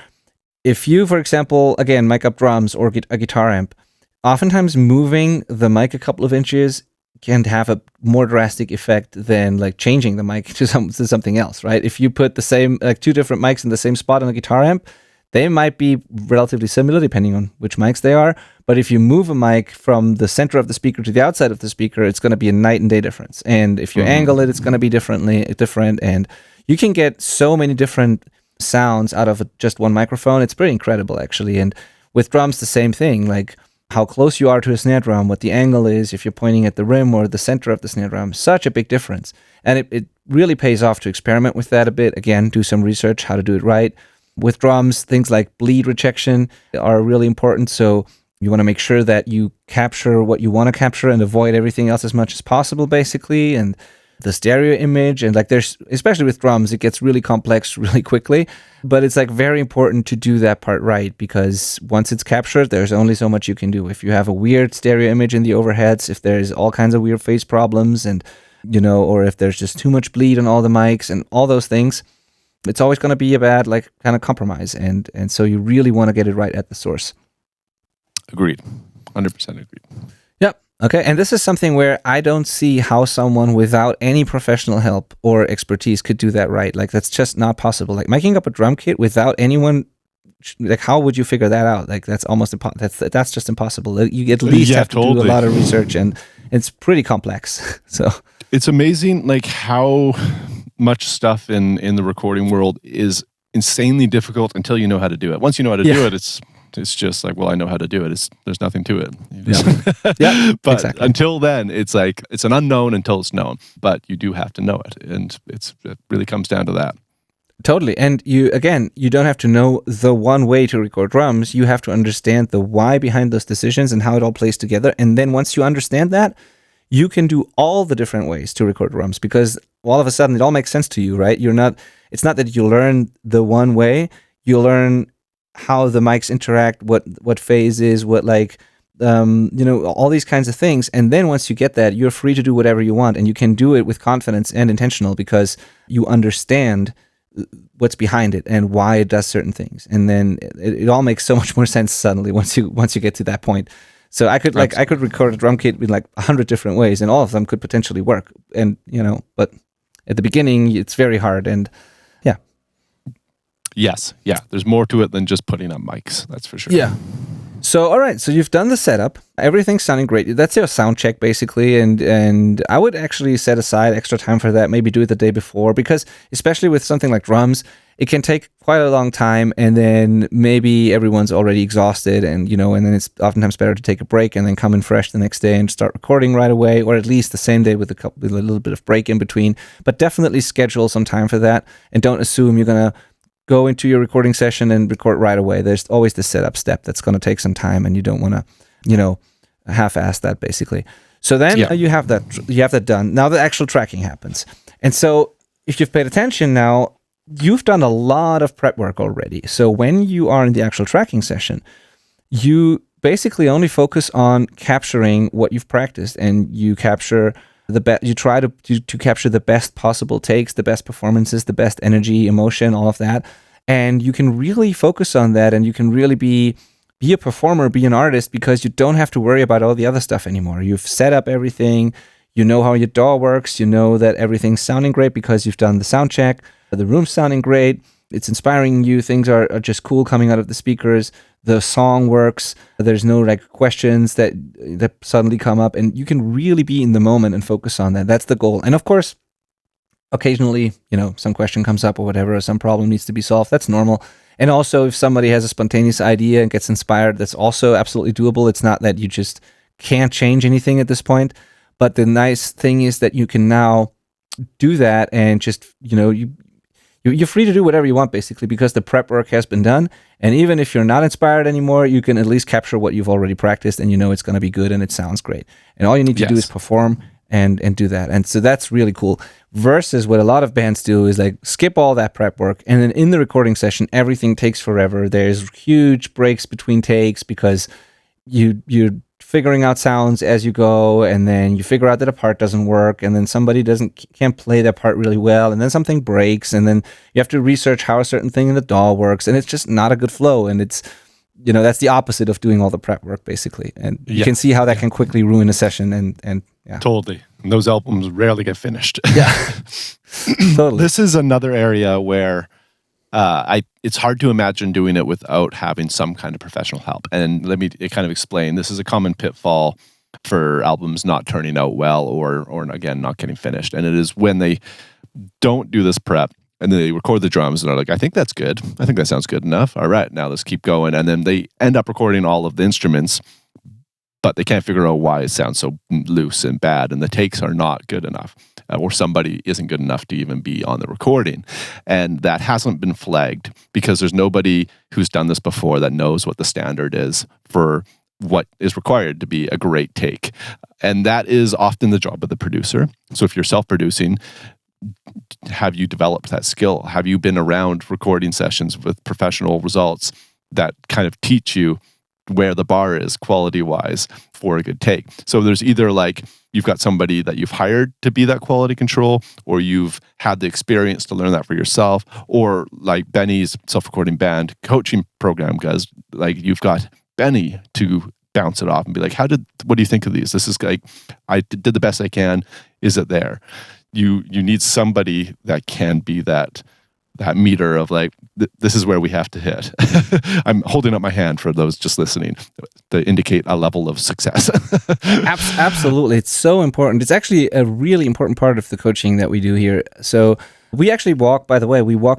if you, for example, again, mic up drums or a guitar amp, oftentimes moving the mic a couple of inches can have a more drastic effect than like changing the mic to something else, right? If you put the same, like two different mics in the same spot on a guitar amp, they might be relatively similar depending on which mics they are. But if you move a mic from the center of the speaker to the outside of the speaker, it's going to be a night and day difference. And if you angle it, it's going to be different. And you can get so many different sounds out of just one microphone. It's pretty incredible, actually. And with drums, the same thing. Like how close you are to a snare drum, what the angle is, if you're pointing at the rim or the center of the snare drum, such a big difference. And it really pays off to experiment with that a bit. Again, do some research how to do it right. With drums, things like bleed rejection are really important. So you want to make sure that you capture what you want to capture and avoid everything else as much as possible, basically. And the stereo image, and like there's, especially with drums, it gets really complex really quickly. But it's like very important to do that part right, because once it's captured, there's only so much you can do. If you have a weird stereo image in the overheads, if there's all kinds of weird phase problems, and or if there's just too much bleed on all the mics and all those things, it's always going to be a bad, like, kind of compromise. And so you really want to get it right at the source. Agreed. 100% agreed. Yep. Okay. And this is something where I don't see how someone without any professional help or expertise could do that right. Like, that's just not possible. Like, making up a drum kit without anyone, like, how would you figure that out? Like, that's almost that's just impossible. You at least have to do a lot of research, and it's pretty complex. So it's amazing, like, how much stuff in the recording world is insanely difficult until you know how to do it. Once you know how to do it, it's It's just like, well, I know how to do it. There's nothing to it. Yeah, But exactly. until then, it's like, it's an unknown until it's known. But you do have to know it. And it really comes down to that. Totally. And you don't have to know the one way to record drums. You have to understand the why behind those decisions and how it all plays together. And then once you understand that, you can do all the different ways to record drums, because all of a sudden it all makes sense to you, right? It's not that you learn the one way, you learn how the mics interact, what phase is, what all these kinds of things. And then once you get that, you're free to do whatever you want, and you can do it with confidence and intentional because you understand what's behind it and why it does certain things. And then it all makes so much more sense suddenly once you get to that point. So I could record a drum kit in 100 different ways, and all of them could potentially work. And but at the beginning it's very hard. And yeah. Yes, yeah. There's more to it than just putting up mics. That's for sure. Yeah. So, all right. So you've done the setup. Everything's sounding great. That's your sound check, basically. And I would actually set aside extra time for that. Maybe do it the day before, because especially with something like drums, it can take quite a long time. And then maybe everyone's already exhausted, and then it's oftentimes better to take a break and then come in fresh the next day and start recording right away, or at least the same day with a little bit of break in between. But definitely schedule some time for that, and don't assume you're going to go into your recording session and record right away. There's always the setup step that's going to take some time, and you don't want to, half-ass that, basically. So then you have that done. Now the actual tracking happens. And so if you've paid attention now, you've done a lot of prep work already. So when you are in the actual tracking session, you basically only focus on capturing what you've practiced, and you capture you try to capture the best possible takes, the best performances, the best energy, emotion, all of that. And you can really focus on that, and you can really be a performer, be an artist, because you don't have to worry about all the other stuff anymore. You've set up everything. You know how your DAW works. You know that everything's sounding great because you've done the sound check. The room's sounding great. It's inspiring you. Things are just cool coming out of the speakers. The song works. There's no questions that suddenly come up, and you can really be in the moment and focus on that. That's the goal. And of course, occasionally, some question comes up or whatever, or some problem needs to be solved. That's normal. And also, if somebody has a spontaneous idea and gets inspired, that's also absolutely doable. It's not that you just can't change anything at this point. But the nice thing is that you can now do that, and just, you're free to do whatever you want, basically, because the prep work has been done. And even if you're not inspired anymore, you can at least capture what you've already practiced, and it's going to be good and it sounds great. And all you need to do is perform and do that. And so that's really cool. Versus what a lot of bands do is skip all that prep work, and then in the recording session, everything takes forever. There's huge breaks between takes because you're figuring out sounds as you go, and then you figure out that a part doesn't work, and then somebody can't play that part really well, and then something breaks, and then you have to research how a certain thing in the DAW works, and it's just not a good flow. And it's that's the opposite of doing all the prep work, basically. And you can see how that can quickly ruin a session. And Totally. And those albums rarely get finished. Yeah. Totally. This is another area where it's hard to imagine doing it without having some kind of professional help. And let me kind of explain. This is a common pitfall for albums not turning out well, or again, not getting finished. And it is when they don't do this prep, and then they record the drums and are like, I think that's good. I think that sounds good enough. All right, now let's keep going. And then they end up recording all of the instruments, but they can't figure out why it sounds so loose and bad, and the takes are not good enough, or somebody isn't good enough to even be on the recording. And that hasn't been flagged because there's nobody who's done this before that knows what the standard is for what is required to be a great take. And that is often the job of the producer. So if you're self-producing, have you developed that skill? Have you been around recording sessions with professional results that kind of teach you where the bar is quality-wise for a good take? So there's either you've got somebody that you've hired to be that quality control, or you've had the experience to learn that for yourself, or like Benny's self-recording band coaching program guys, you've got Benny to bounce it off and be like, what do you think of these? This is I did the best I can. Is it there? You need somebody that can be that meter of this is where we have to hit. I'm holding up my hand for those just listening to indicate a level of success. Absolutely. It's so important. It's actually a really important part of the coaching that we do here. So we actually walk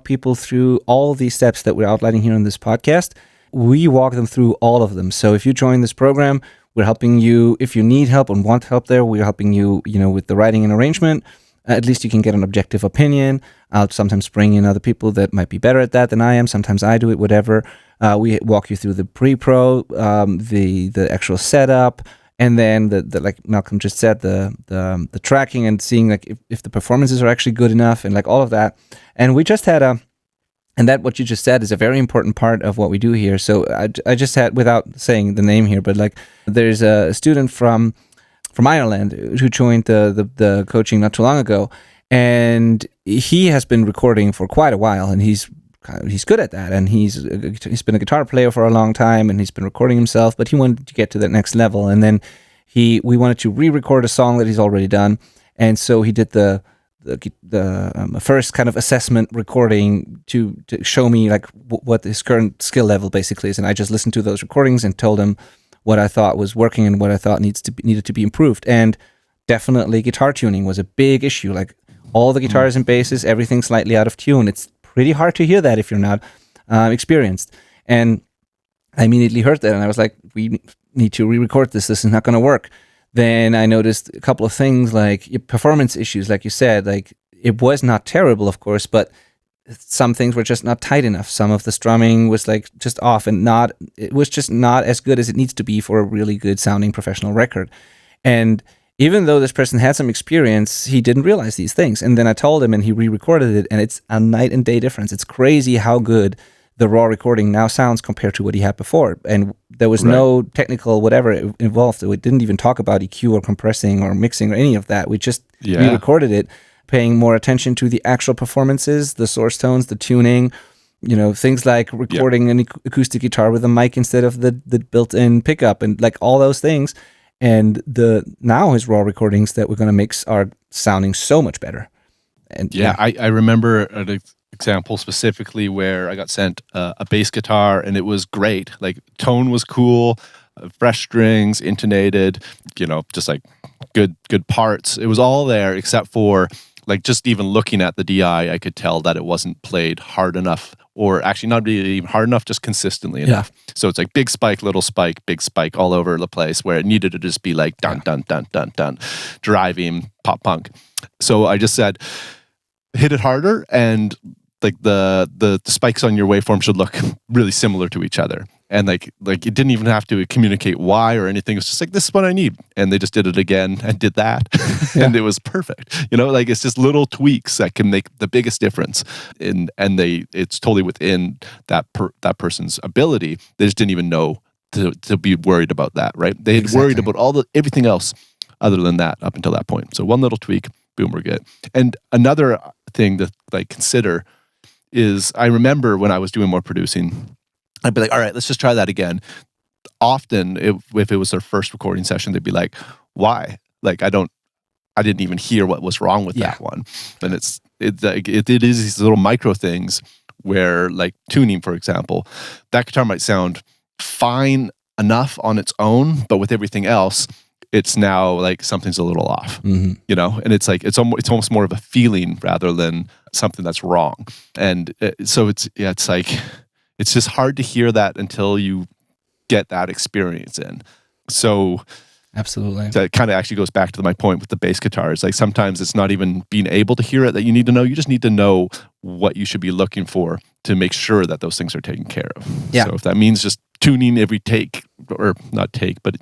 people through all these steps that we're outlining here on this podcast. we walk them through all of them. So if you join this program, we're helping you. If you need help and want help there, we're helping you, with the writing and arrangement. At least you can get an objective opinion. I'll sometimes bring in other people that might be better at that than I am. Sometimes I do it, whatever. We walk you through the pre-pro, the actual setup, and then the like Malcolm just said, the tracking and seeing like if the performances are actually good enough and like all of that. And we just had and that what you just said is a very important part of what we do here. So I just had, without saying the name here, but like there's a student from Ireland who joined the coaching not too long ago, and he has been recording for quite a while, and he's good at that, and he's been a guitar player for a long time, and he's been recording himself, but he wanted to get to that next level, and then we wanted to re-record a song that he's already done, and so he did the first kind of assessment recording to show me like what his current skill level basically is, and I just listened to those recordings and told him what I thought was working and what I thought needed to be improved. And definitely guitar tuning was a big issue. Like all the guitars and basses, everything slightly out of tune. It's pretty hard to hear that if you're not experienced. And I immediately heard that and I was like, we need to re-record this. This is not going to work. Then I noticed a couple of things like performance issues, like you said. Like it was not terrible, of course, but some things were just not tight enough. Some of the strumming was like just off and it was just not as good as it needs to be for a really good sounding professional record. And even though this person had some experience, he didn't realize these things. And then I told him and he re-recorded it, and it's a night and day difference. It's crazy how good the raw recording now sounds compared to what he had before. And there was no technical whatever involved. We didn't even talk about EQ or compressing or mixing or any of that. We just re-recorded it, paying more attention to the actual performances, the source tones, the tuning, things like recording an acoustic guitar with a mic instead of the built-in pickup and like all those things. And now his raw recordings that we're going to mix are sounding so much better. And I remember an example specifically where I got sent a bass guitar and it was great. Like tone was cool, fresh strings, intonated, just like good parts. It was all there except for like just even looking at the DI, I could tell that it wasn't played hard enough, or actually not really even hard enough, just consistently enough. So it's like big spike, little spike, big spike all over the place, where it needed to just be like dun, dun, dun, dun, dun, driving pop punk. So I just said, hit it harder, and like the spikes on your waveform should look really similar to each other. And like it didn't even have to communicate why or anything. It was just like, this is what I need. And they just did it again and did that. And it was perfect. Like it's just little tweaks that can make the biggest difference. And it's totally within that person's ability. They just didn't even know to be worried about that, right? They had worried about everything else other than that up until that point. So one little tweak, boom, we're good. And another thing to like consider is, I remember when I was doing more producing, I'd be like, all right, let's just try that again. Often, if it was their first recording session, they'd be like, why? Like, I didn't even hear what was wrong with that one. And it is these little micro things where, like tuning, for example, that guitar might sound fine enough on its own, but with everything else, it's now like something's a little off, and it's like, it's almost more of a feeling rather than something that's wrong. And so it's like, it's just hard to hear that until you get that experience in. So absolutely, that kind of actually goes back to my point with the bass guitars. Like sometimes it's not even being able to hear it that you need to know. You just need to know what you should be looking for to make sure that those things are taken care of. Yeah. So if that means just tuning every take, or not take, but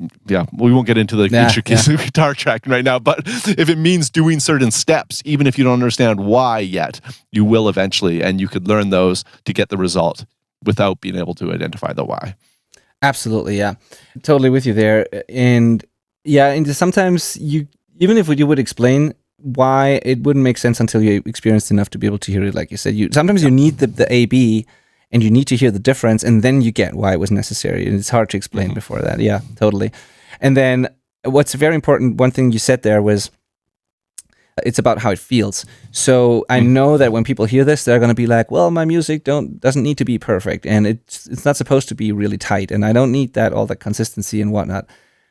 we won't get into the intricacies of guitar tracking right now. But if it means doing certain steps, even if you don't understand why yet, you will eventually, and you could learn those to get the result without being able to identify the why. Absolutely, yeah. Totally with you there. And sometimes even if you would explain why, it wouldn't make sense until you experienced enough to be able to hear it. Like you said, sometimes you need the A/B, and you need to hear the difference, and then you get why it was necessary. And it's hard to explain before that. Yeah, totally. And then what's very important, one thing you said there was, it's about how it feels. So I know that when people hear this, they're going to be like, well, my music doesn't need to be perfect, and it's not supposed to be really tight, and I don't need all that consistency and whatnot.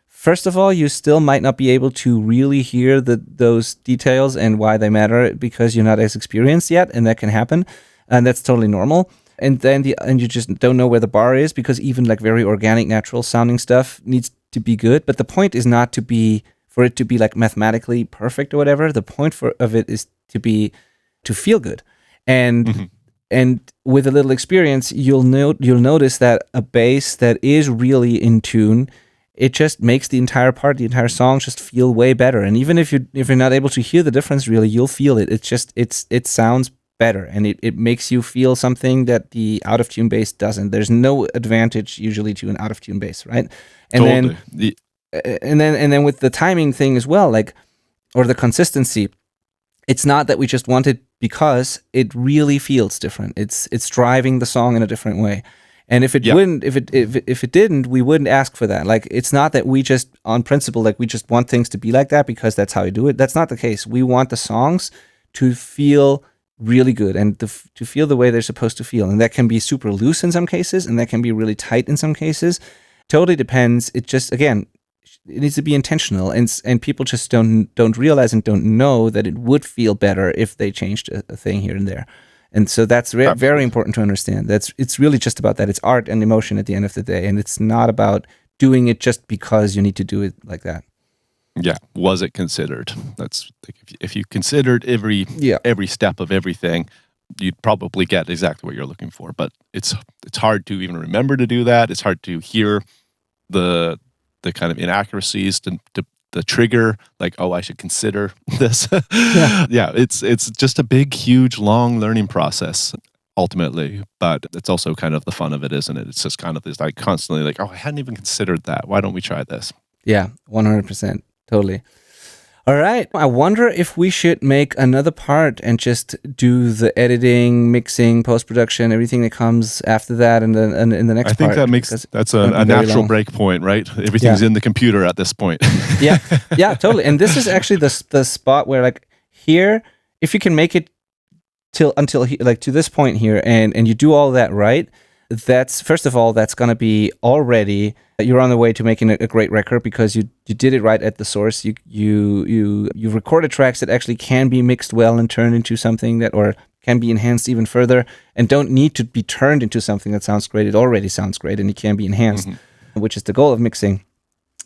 First of all, you still might not be able to really hear those details and why they matter because you're not as experienced yet, and that can happen, and that's totally normal. and you just don't know where the bar is, because even like very organic, natural sounding stuff needs to be good. But the point is not for it to be like mathematically perfect or whatever. The point of it is to feel good. And with a little experience, you'll notice that a bass that is really in tune, it just makes the entire song just feel way better. And even if you're not able to hear the difference, really, you'll feel it. It sounds better, and it makes you feel something that the out of tune bass doesn't. There's no advantage usually to an out of tune bass, right? And then with the timing thing as well, like, or the consistency, it's not that we just want it because it really feels different. It's driving the song in a different way. And if it didn't, we wouldn't ask for that. Like, it's not that we just, on principle, like, we just want things to be like that because that's how we do it. That's not the case. We want the songs to feel really good and to feel the way they're supposed to feel. And that can be super loose in some cases, and that can be really tight in some cases. Totally depends. It just, again, it needs to be intentional, and people just don't realize and don't know that it would feel better if they changed a thing here and there. And so that's very important to understand. It's really just about that. It's art and emotion at the end of the day, and it's not about doing it just because you need to do it like that. Yeah, was it considered? That's if you considered every step of everything, you'd probably get exactly what you're looking for. But it's hard to even remember to do that. It's hard to hear the kind of inaccuracies to the trigger, like, oh, I should consider this. Yeah, it's just a big, huge, long learning process ultimately, but it's also kind of the fun of it, isn't it? It's just kind of this, like, constantly like, oh, I hadn't even considered that. Why don't we try this? Yeah, 100%. Totally. All right. I wonder if we should make another part and just do the editing, mixing, post-production, everything that comes after that in the next part. I think that's a natural break point, right? Everything's in the computer at this point. Yeah, totally. And this is actually the spot where, like, here, if you can make it to this point here, and you do all that right, that's, first of all, that's going to be already, you're on the way to making a great record, because you did it right at the source. You recorded tracks that actually can be mixed well and turned into something that, or can be enhanced even further, and don't need to be turned into something that sounds great. It already sounds great, and it can be enhanced, which is the goal of mixing.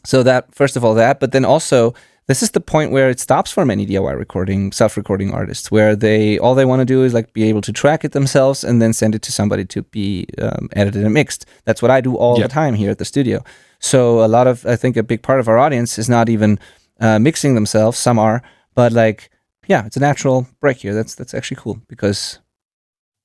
So that, first of all, that, but then also, this is the point where it stops for many DIY self-recording artists, where all they want to do is, like, be able to track it themselves and then send it to somebody to be edited and mixed. That's what I do all the time here at the studio. So I think a big part of our audience is not even mixing themselves. Some are, but, like, yeah, it's a natural break here. That's actually cool, because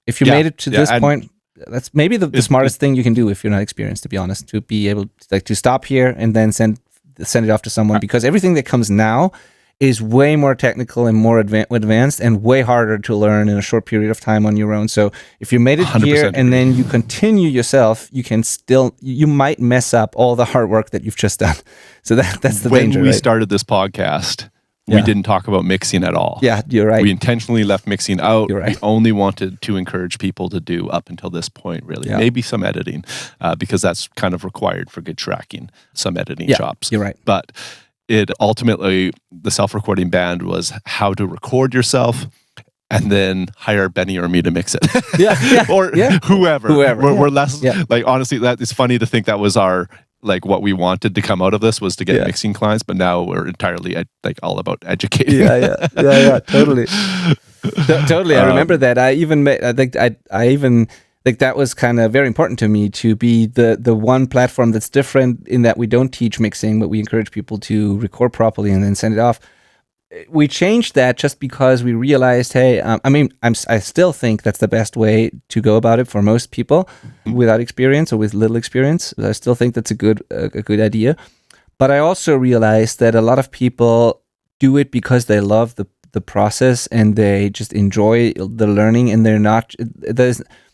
if you made it to this point, that's maybe the smartest thing you can do if you're not experienced, to be honest, to be able to stop here and then send it off to someone, because everything that comes now is way more technical and more advanced and way harder to learn in a short period of time on your own. So if you made it here and then you continue yourself, you might mess up all the hard work that you've just done. So that's the danger. When we started this podcast, we didn't talk about mixing at all. Yeah, you're right. We intentionally left mixing out. You're right. We only wanted to encourage people to do up until this point, really. Yeah. Maybe some editing, because that's kind of required for good tracking, some editing chops. You're right. But it ultimately, the self-recording band was how to record yourself and then hire Benny or me to mix it. Or whoever. We're less, like, honestly, that it's funny to think that was our, like, what we wanted to come out of this was to get mixing clients, but now we're entirely like all about educating. Totally. Totally. I remember that. I think that was kind of very important to me, to be the one platform that's different in that we don't teach mixing, but we encourage people to record properly and then send it off. We changed that just because we realized, hey, I still think that's the best way to go about it for most people without experience or with little experience. I still think that's a good idea. But I also realized that a lot of people do it because they love the process and they just enjoy the learning, and they're not.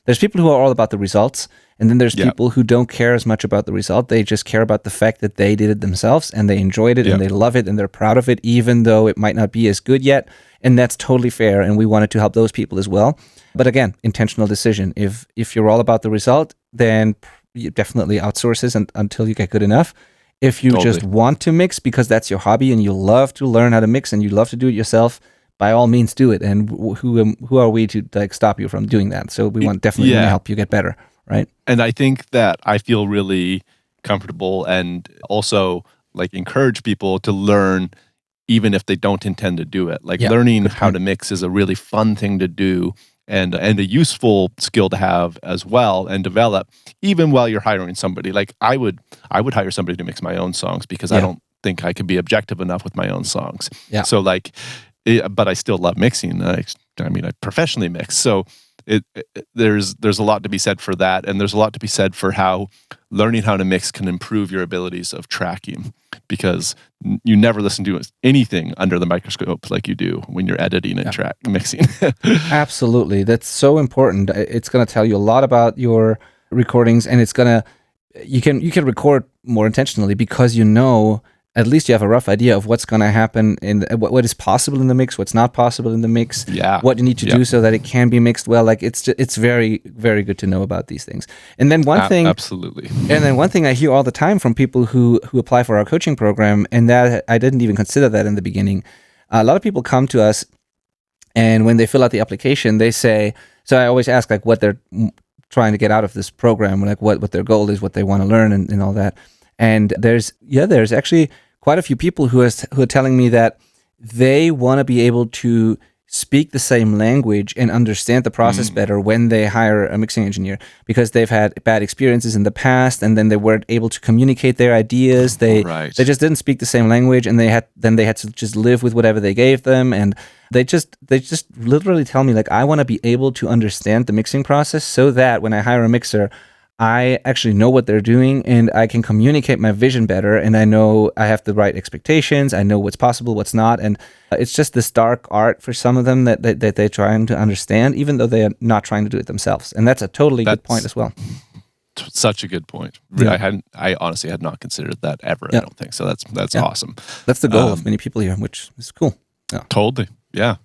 There's people who are all about the results, and then there's people who don't care as much about the result. They just care about the fact that they did it themselves and they enjoyed it and they love it and they're proud of it, even though it might not be as good yet. And that's totally fair. And we wanted to help those people as well. But again, intentional decision. If you're all about the result, then you definitely outsource this until you get good enough. If you just want to mix because that's your hobby and you love to learn how to mix and you love to do it yourself, by all means do it. And who are we to like stop you from doing that? So we definitely want to help you get better, right? And I think that I feel really comfortable and also like encourage people to learn even if they don't intend to do it. Like learning how to mix is a really fun thing to do and a useful skill to have as well and develop even while you're hiring somebody. Like I would hire somebody to mix my own songs because I don't think I could be objective enough with my own songs. Yeah. So like, but I still love mixing. I professionally mix. So there's a lot to be said for that. And there's a lot to be said for how learning how to mix can improve your abilities of tracking, because you never listen to anything under the microscope like you do when you're editing and mixing. Absolutely. That's so important. It's going to tell you a lot about your recordings, and you can record more intentionally because at least you have a rough idea of what's going to happen in what is possible in the mix, what's not possible in the mix, what you need to do so that it can be mixed well. Like it's very, very good to know about these things. And then one thing, absolutely. And then one thing I hear all the time from people who apply for our coaching program, and that I didn't even consider that in the beginning. A lot of people come to us, and when they fill out the application, they say. So I always ask like what they're trying to get out of this program, like what their goal is, what they want to learn, and all that. And there's actually quite a few people who are telling me that they want to be able to speak the same language and understand the process better when they hire a mixing engineer, because they've had bad experiences in the past, and then they weren't able to communicate their ideas. They just didn't speak the same language, and they had to just live with whatever they gave them. And they just literally tell me like, I want to be able to understand the mixing process so that when I hire a mixer, I actually know what they're doing and I can communicate my vision better, and I know I have the right expectations. I know what's possible, what's not. And it's just this dark art for some of them that they're trying to understand, even though they are not trying to do it themselves. And that's a totally good point as well. Such a good point. Yeah. I honestly had not considered that ever. I don't think so. That's awesome. That's the goal of many people here, which is cool. Yeah. Totally. Yeah,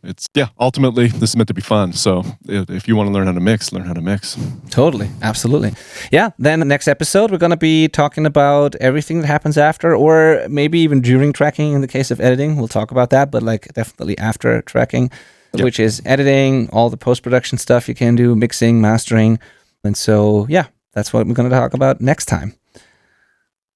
ultimately, this is meant to be fun. So if you want to learn how to mix, learn how to mix. Totally. Absolutely. Yeah. Then the next episode, we're going to be talking about everything that happens after, or maybe even during tracking in the case of editing. We'll talk about that, but like definitely after tracking, which is editing, all the post-production stuff you can do, mixing, mastering. And so, that's what we're going to talk about next time.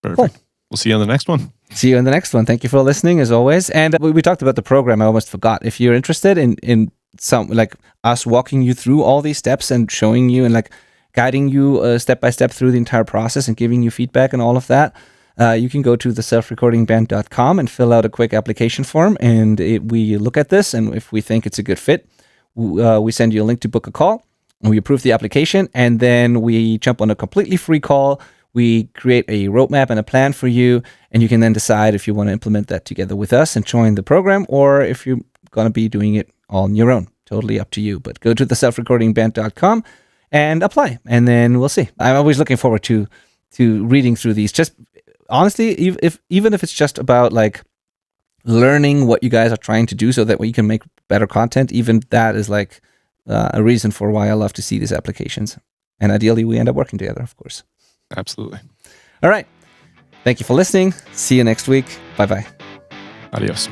Perfect. Cool. We'll see you on the next one. See you in the next one. Thank you for listening, as always. And we talked about the program. I almost forgot. If you're interested in some, like us walking you through all these steps and showing you and like guiding you step by step through the entire process and giving you feedback and all of that, you can go to the selfrecordingband.com and fill out a quick application form. And we look at this, and if we think it's a good fit, we send you a link to book a call, and we approve the application, and then we jump on a completely free call. We create a roadmap and a plan for you, and you can then decide if you want to implement that together with us and join the program, or if you're going to be doing it all on your own. Totally up to you. But go to the selfrecordingband.com and apply, and then we'll see. I'm always looking forward to reading through these. Just honestly, even if it's just about like learning what you guys are trying to do so that we can make better content, even that is like a reason for why I love to see these applications. And ideally, we end up working together, of course. Absolutely. All right. Thank you for listening. See you next week. Bye-bye. Adios.